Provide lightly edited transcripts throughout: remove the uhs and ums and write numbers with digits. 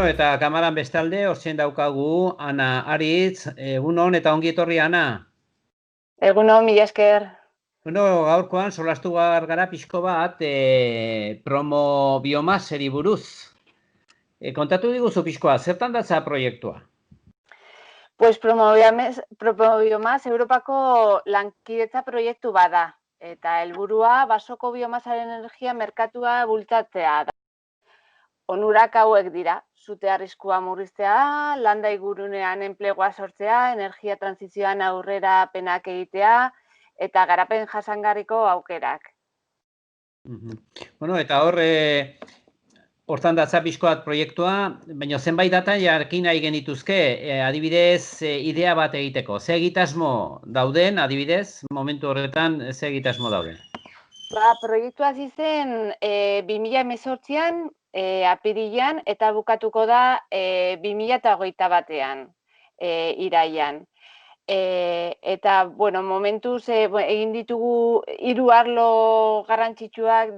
Bueno, eta kamaran bestalde, hortzen daukagu, Ana Aritz, egunon eta ongi etorri, Ana. Egunon, mila esker. Bueno, gaurkoan solastu gara pixko bat promo biomaseri buruz. Kontatu diguzu pixkoa, zertan datza proiektua? Pues Promobiomas Europako lankidetza proiektu bada. Eta helburua basoko biomasaren energia merkatua bultzatzea da. Onurak hauek dira, sute arriskua murriztea, landa ingurunean enplegua sortzea, energia transizioan aurrera penak egitea, eta garapen jasangarriko aukerak. Bueno, eta hortan datza pixkoat proiektua, baina zenbait data jarkin nahi genituzke, adibidez, idea bat egiteko. Ze egitasmo dauden, adibidez, momentu horretan, ze egitasmo dauden? Proiektua hasi zen 2018an, apirilean, eta bukatuko da 2021an, irailean. Eta, bueno, momentuz egin ditugu 3 arlo garrantzitsuak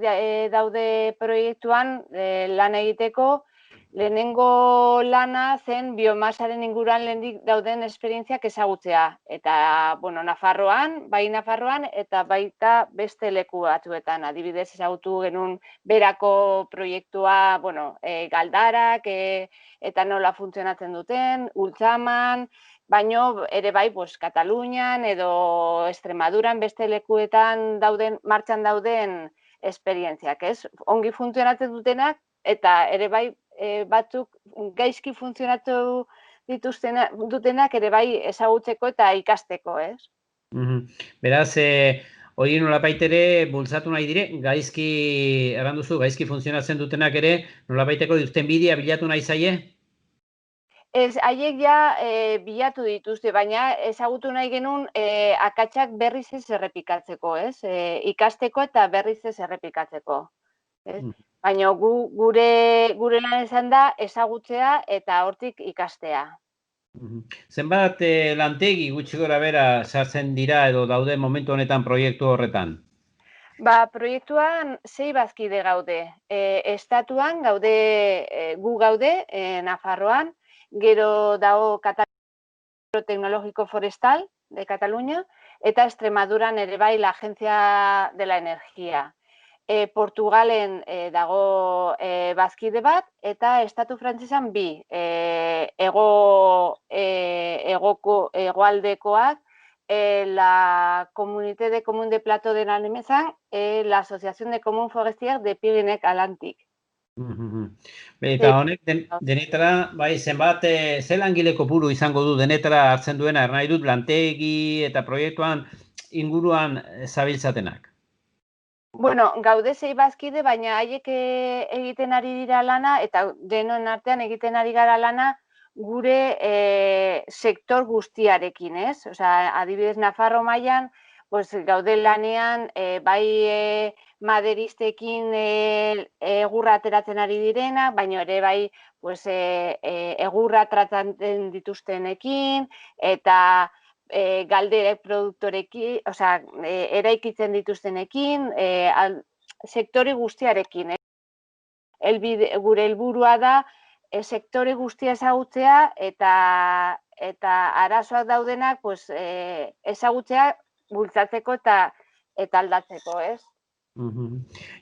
daude proiektuan lan egiteko. Lehenengo lana zen biomasaren inguruan lehendik dauden esperientziak ezagutzea. Eta, bueno, Nafarroan eta baita beste leku batzuetan. Adibidez, ezagutu genuen berako proiektua, bueno, galdarak eta nola funtzionatzen duten, Ultzaman, baino ere bai, Katalunian edo Extremaduran beste lekuetan martxan dauden esperientziak, ez? Ongi funtzionatzen dutenak eta ere bai batzuk gaizki funtzionatu dutenak ere bai ezagutzeko eta ikasteko, ez? Beraz, hori nolabait ere bultzatu nahi dire, gaizki, eran duzu, gaizki funtzionatzen dutenak ere, nolabaiteko irtenbidea bilatu nahi zaie? Ez, haiek ja bilatu dituzte, baina ezagutu nahi genuen akatsak berriz ez errepikatzeko, ez? Ikasteko eta berriz ez errepikatzeko. Baina gure lan izan da ezagutzea eta hortik ikastea. Zenbat lantegi gutxi gora bera sartzen dira edo daude momentu honetan proiektu horretan? Proiektuan 6 bazkide gaude. Estatuan gu gaude, Nafarroan, gero dago Cataluña Tecnológico Forestal de Cataluña, eta Extremaduran ere bai la Agencia de la Energía. Portugalen dago bazkide bat, eta Estatu Frantsesan 2, hegoaldekoak, la Communauté de Communes de Plateau de la Limousin, la Asociación de Communes Forestières de Pyrénées-Atlantiques. Eta honek denetara, bai, zenbat, ze langile kopuru izango du denetara hartzen duena, ernai dut, lantegi eta proiektuan inguruan zabiltzatenak? Bueno, gaude 6 bazkide, baina haiek egiten ari dira lana, eta denon artean egiten ari gara lana, gure sektor guztiarekin, ez? Osea, adibidez, Nafarro mailan, gaude lanean, bai maderistekin egurra ateratzen ari direnak, baina ere bai egurra tratatzen dituztenekin, eta galderek produktorekin, osea, eraikitzen dituztenekin, sektore guztiarekin. Gure helburua da, sektore guztia ezagutzea eta arazoak daudenak ezagutzea bultzatzeko eta aldatzeko, ez?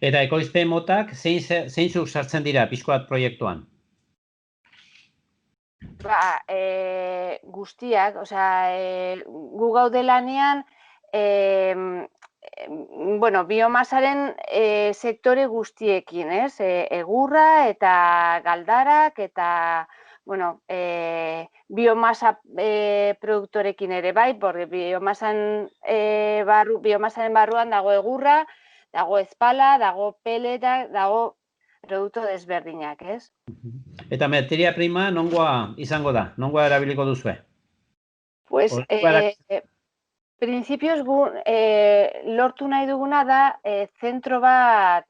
Eta ekoizpen motak zeintzuk sartzen dira pixkoat proiektuan? Guztiak, osea, gu gaude lanean, biomasaren sektore guztiekin, ez? Egurra eta galdarak eta, biomasa produktorekin ere bai, porque biomasaren barruan dago egurra, dago ezpala, dago peleta, dago produktu desberdinak, ez? Eta materia prima nongoa izango da? Nongoa erabiliko duzue? Printzipioz lortu nahi duguna da zentro bat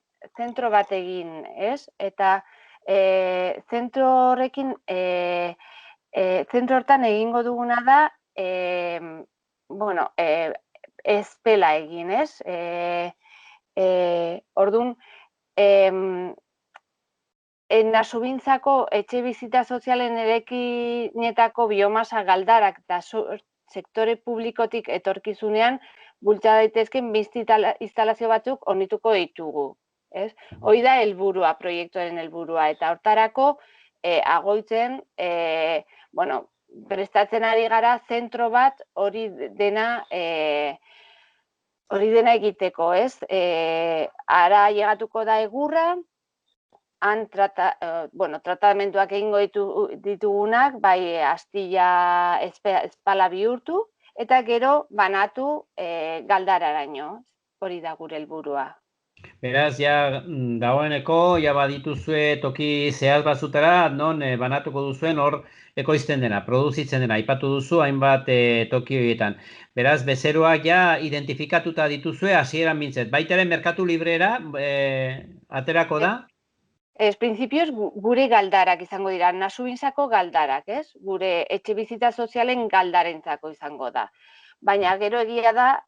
egin, ez? Eta zentro hortan egingo duguna da, ezpela egin, ez? Orduan, Nasubintzako etxe bizita sozialen eraikinetako biomasa galdarak eta sektore publikotik etorkizunean bultza daitezken instalazio batzuk hornituko ditugu. Hoi da helburua, proiektuaren helburua, eta hortarako agoitzen, prestatzen ari gara zentro bat hori dena egiteko, ez? Ara llegatuko da egurra, han tratamenduak egingo ditugunak, bai astilla espala bihurtu, eta gero banatu galdararaino, hori da gure helburua. Beraz, ja dagoeneko, ja badituzue toki zehaz batzutara, non banatuko duzuen hor ekoizten dena, produzitzen dena, aipatu duzu hainbat toki horietan. Beraz, bezeroak ja identifikatuta dituzue hasieran bintzet. Baitaren merkatu librera aterako da? Printzipioz, gure galdarak izango dira, Nasubintzako galdarak, ez? Gure etxe bizitza sozialen galdarentzako izango da. Baina gero egia da,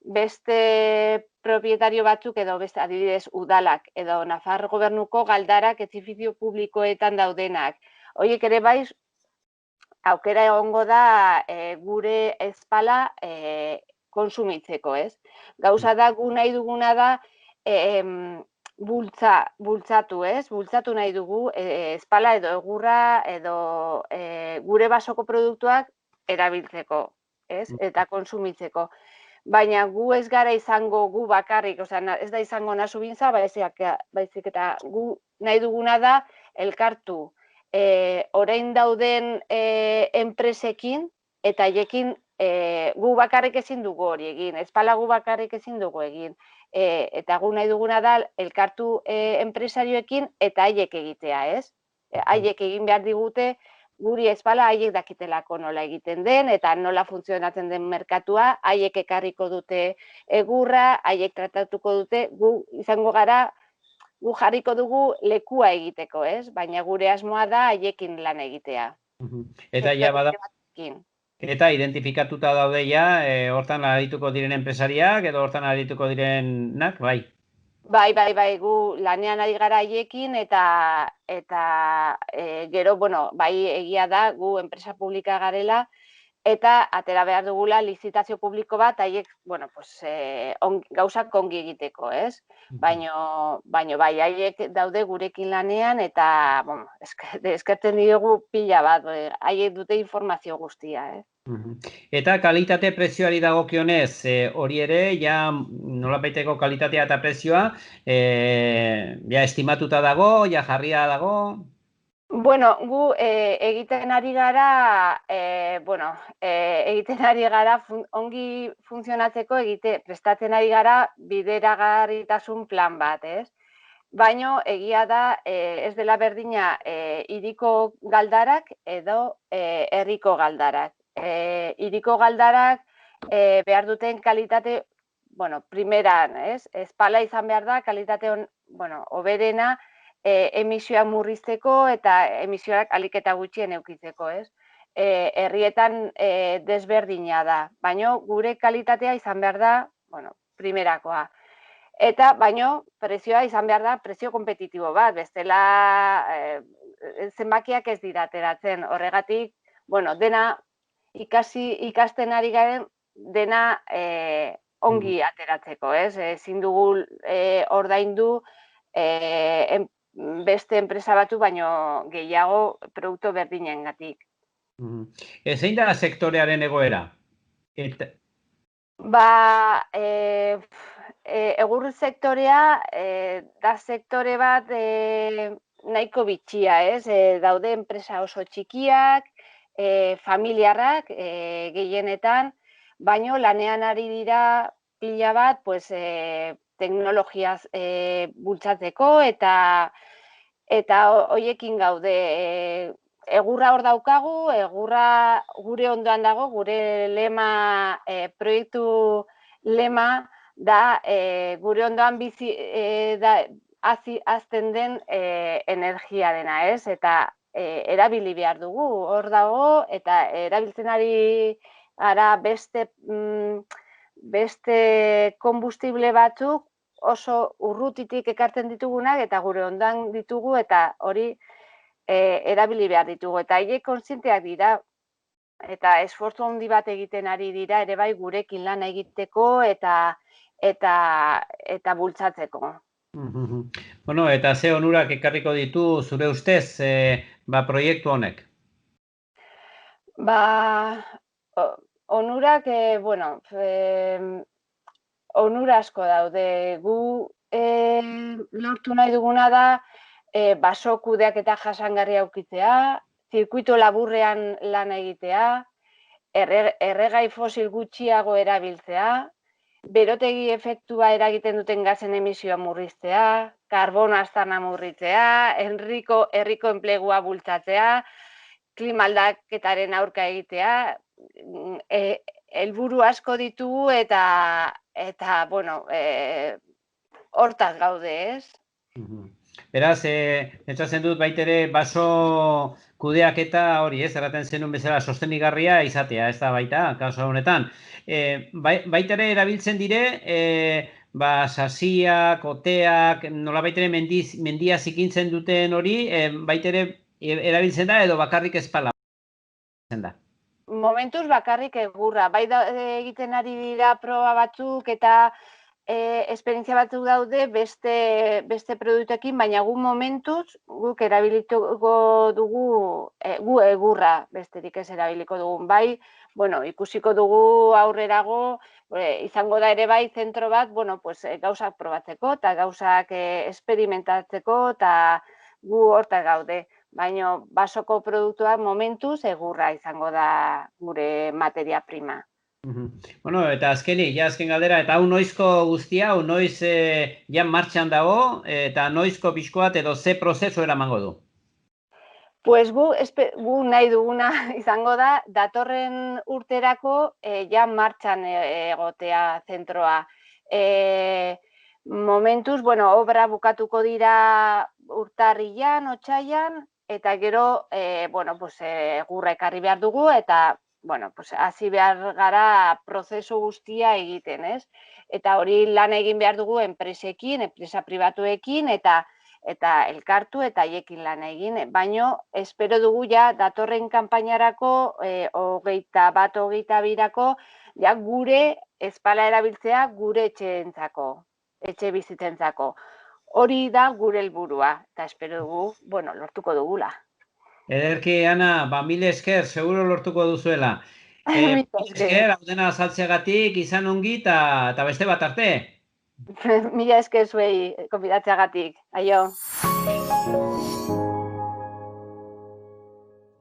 beste propietario batzuk edo beste adibidez udalak edo Nafar gobernuko galdarak edifizio publikoetan daudenak. Horiek ere bai, aukera egongo da gure espala konsumitzeko, ez? Gauza da, gu nahi duguna da bultzatu, ez? Bultzatu nahi dugu espala edo egurra edo gure basoko produktuak erabiltzeko, ez? Eta konsumitzeko. Baina gu ez gara izango gu bakarrik, ez da izango Nasubintza, baizik eta gu nahi duguna da elkartu orain dauden enpresekin eta haiekin gu bakarrik ezin dugu hori egin, espala gu bakarrik ezin dugu egin. Eta gu nahi duguna da elkartu enpresarioekin eta haiek egitea, ez? Haiek egin behar digute, guri espala haiek dakitelako nola egiten den eta nola funtzionatzen den merkatua, haiek ekarriko dute egurra, haiek tratatuko dute, gu izango gara, gu jarriko dugu lekua egiteko, ez? Baina gure asmoa da haiekin lan egitea. Eta ja bada... Eta identifikatuta daude ja, hortan arituko diren enpresariak edo hortan arituko direnak, bai? Bai, gu lanean ari gara haiekin eta gero, bai egia da, gu enpresa publika garela, eta atera behar dugula lizitazio publiko bat, haiek, gauzak ongi egiteko, ez? Baina bai, haiek daude gurekin lanean, eta, eskertzen diogu pila bat, haiek dute informazio guztia, ez? Eta kalitate prezioari dagokionez, hori ere, ja nolabaiteko kalitatea eta prezioa, ja estimatuta dago, ja jarria dago? Bueno, gu egiten ari gara, ongi funtzionatzeko prestatzen ari gara bideragarritasun plan bat, ez? Baina egia da ez dela berdina hiriko galdarak edo herriko galdarak. Hiriko galdarak behar duten kalitate, primeran, ez? Espala izan behar da, kalitate hoberena, emisioa murrizteko eta emisioak ahalik eta gutxien edukitzeko, ez? Herrietan desberdina da, baina gure kalitatea izan behar da, primerakoa. Eta, baina, prezioa izan behar da, prezio kompetitibo bat, bestela zenbakiak ez dira ateratzen. Horregatik, dena ikasten ari garen, dena ongi ateratzeko, ez? Ezin dugu ordaindu beste enpresa batu, baino gehiago produktu berdinengatik. Zein da sektorearen egoera? Egur sektorea da sektore bat nahiko bitxia, ez? Daude enpresa oso txikiak, familiarrak gehienetan, baino lanean ari dira pila bat, teknologiaz bultzatzeko eta hoiekin gaude. Egurra hor daukagu, egurra gure ondoan dago, gure lema, proiektu lema da gure ondoan bizi azten den energia dena, ez? Eta erabili behar dugu, hor dago, eta erabiltzen ari gara beste konbustible batzuk oso urrutitik ekartzen ditugunak eta gure ondan ditugu eta hori erabili behar ditugu. Eta haiek kontzienteak dira eta esfortzu handi bat egiten ari dira ere bai gurekin lan egiteko eta bultzatzeko. Bueno, eta ze onurak ekarriko ditu zure ustez proiektu honek? Onurak, onura asko daude. Gu lortu nahi duguna da baso kudeaketa jasangarria aurkitzea, zirkuito laburrean lan egitea, erregai fosil gutxiago erabiltzea, berotegi efektua eragiten duten gazen emisioa murriztea, karbono aztarna murritzea, herriko enplegua bultzatzea, klima aldaketaren aurka egitea, helburu asko ditugu eta hortaz gaude, ez? Beraz, pentsatzen dut baitere baso kudeaketa hori, ez, erraten zenun bezala sostenigarria izatea, ez da baita, kaso honetan. Baitere erabiltzen dire, sasiak, oteak, nola baitere mendia zikintzen duten hori, baitere erabiltzen da edo bakarrik ezpala da? Momentuz bakarrik egurra. Bai egiten ari dira proba batzuk eta esperientzia batzuk daude beste produktuekin, baina gu momentuz guk erabilituko dugu gu egurra besterik ez erabiliko dugu. Bai, ikusiko dugu aurrerago, izango da ere bai zentro bat, gauzak probatzeko eta gauzak esperimentatzeko eta gu hortaz gaude. Baina basoko produktuak momentuz egurra izango da gure materia prima. Bueno, eta azken galdera, eta hau noizko guztia, hau noiz martxan dago, eta noizko pixkoat edo ze prozesu eramango du? Pues gu nahi duguna izango da, datorren urterako martxan egotea zentroa. Momentuz, obra bukatuko dira urtarrilan, otsailan, eta gero, egurra ekarri behar dugu, eta hasi behar gara prozesu guztia egiten, ez? Eta hori lan egin behar dugu enpresa pribatuekin, eta elkartu eta haiekin lan egin. Baina, espero dugu datorren kanpainarako, 21-22-rako, gure ezpala erabiltzea gure etxe bizitzentzako. Hori da gure helburua, eta espero dugu, lortuko dugula. Ederki, Ana, mila esker, seguro lortuko duzuela. Mila esker, hau dena azaltzeagatik, izan ongi, eta beste bat arte. Mila esker zuei, konbidatzeagatik. Aio.